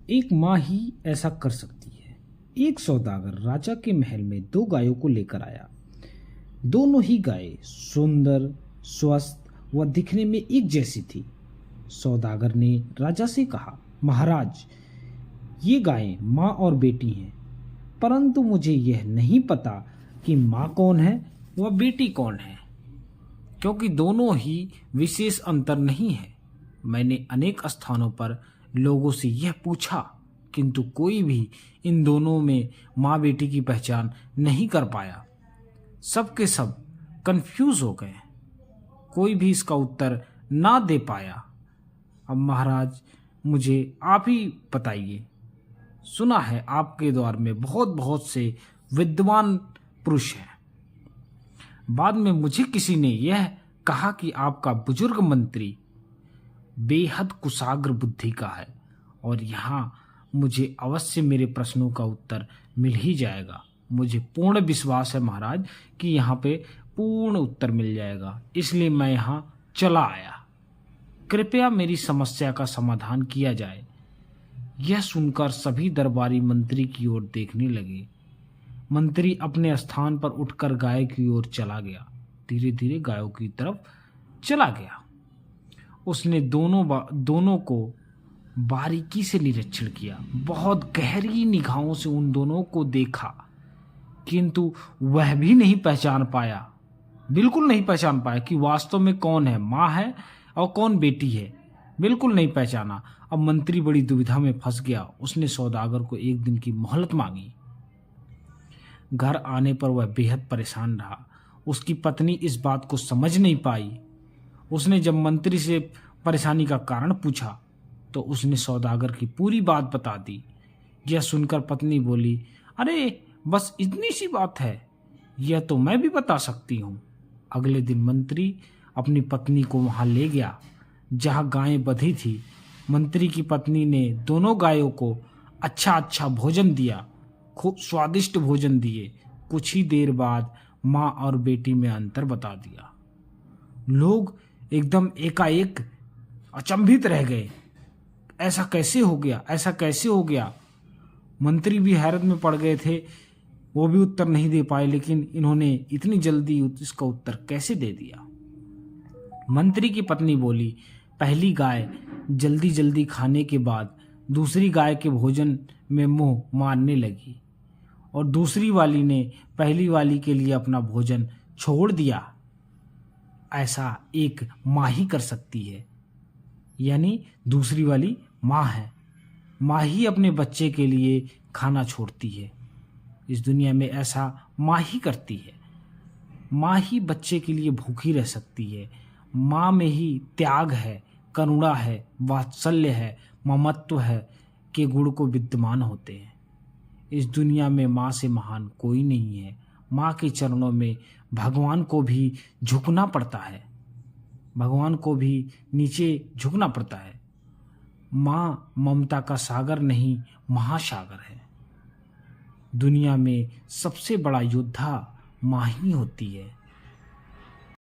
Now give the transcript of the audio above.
एक माँ ही ऐसा कर सकती है। एक सौदागर राजा के महल में दो गायों को लेकर आया। दोनों ही गायें सुंदर, स्वस्थ व दिखने में एक जैसी थी। सौदागर ने राजा से कहा, महाराज, ये गायें माँ और बेटी हैं, परंतु मुझे यह नहीं पता कि माँ कौन है व बेटी कौन है, क्योंकि दोनों ही विशेष अंतर नहीं है। मैंने अनेक स्थानों पर लोगों से यह पूछा, किंतु कोई भी इन दोनों में माँ बेटी की पहचान नहीं कर पाया। सब के सब कंफ्यूज हो गए, कोई भी इसका उत्तर ना दे पाया। अब महाराज, मुझे आप ही बताइए। सुना है आपके द्वार में बहुत बहुत से विद्वान पुरुष हैं। बाद में मुझे किसी ने यह कहा कि आपका बुजुर्ग मंत्री बेहद कुशाग्र बुद्धि का है, और यहाँ मुझे अवश्य मेरे प्रश्नों का उत्तर मिल ही जाएगा। मुझे पूर्ण विश्वास है महाराज कि यहाँ पे पूर्ण उत्तर मिल जाएगा, इसलिए मैं यहाँ चला आया। कृपया मेरी समस्या का समाधान किया जाए। यह सुनकर सभी दरबारी मंत्री की ओर देखने लगे। मंत्री अपने स्थान पर उठकर गाय की ओर चला गया, धीरे धीरे गायों की तरफ चला गया। उसने दोनों को बारीकी से निरीक्षण किया, बहुत गहरी निगाहों से उन दोनों को देखा, किंतु वह भी नहीं पहचान पाया, बिल्कुल नहीं पहचान पाया कि वास्तव में कौन है माँ है और कौन बेटी है। बिल्कुल नहीं पहचाना। अब मंत्री बड़ी दुविधा में फंस गया। उसने सौदागर को एक दिन की मोहलत मांगी। घर आने पर वह बेहद परेशान रहा। उसकी पत्नी इस बात को समझ नहीं पाई। उसने जब मंत्री से परेशानी का कारण पूछा तो उसने सौदागर की पूरी बात बता दी। यह सुनकर पत्नी बोली, अरे बस इतनी सी बात है, यह तो मैं भी बता सकती हूँ। अगले दिन मंत्री अपनी पत्नी को वहां ले गया जहां गायें बंधी थी। मंत्री की पत्नी ने दोनों गायों को अच्छा अच्छा भोजन दिया, खूब स्वादिष्ट भोजन दिए। कुछ ही देर बाद माँ और बेटी में अंतर बता दिया। लोग एकदम एकाएक अचंभित रह गए। ऐसा कैसे हो गया, ऐसा कैसे हो गया? मंत्री भी हैरत में पड़ गए थे, वो भी उत्तर नहीं दे पाए, लेकिन इन्होंने इतनी जल्दी इसका उत्तर कैसे दे दिया? मंत्री की पत्नी बोली, पहली गाय जल्दी जल्दी खाने के बाद दूसरी गाय के भोजन में मुंह मारने लगी, और दूसरी वाली ने पहली वाली के लिए अपना भोजन छोड़ दिया। ऐसा एक माँ ही कर सकती है, यानी दूसरी वाली माँ है। माँ ही अपने बच्चे के लिए खाना छोड़ती है। इस दुनिया में ऐसा माँ ही करती है। माँ ही बच्चे के लिए भूखी रह सकती है। माँ में ही त्याग है, करुणा है, वात्सल्य है, ममत्व है के गुण को विद्यमान होते हैं। इस दुनिया में माँ से महान कोई नहीं है। माँ के चरणों में भगवान को भी झुकना पड़ता है, भगवान को भी नीचे झुकना पड़ता है। माँ ममता का सागर नहीं, महासागर है। दुनिया में सबसे बड़ा योद्धा माँ ही होती है।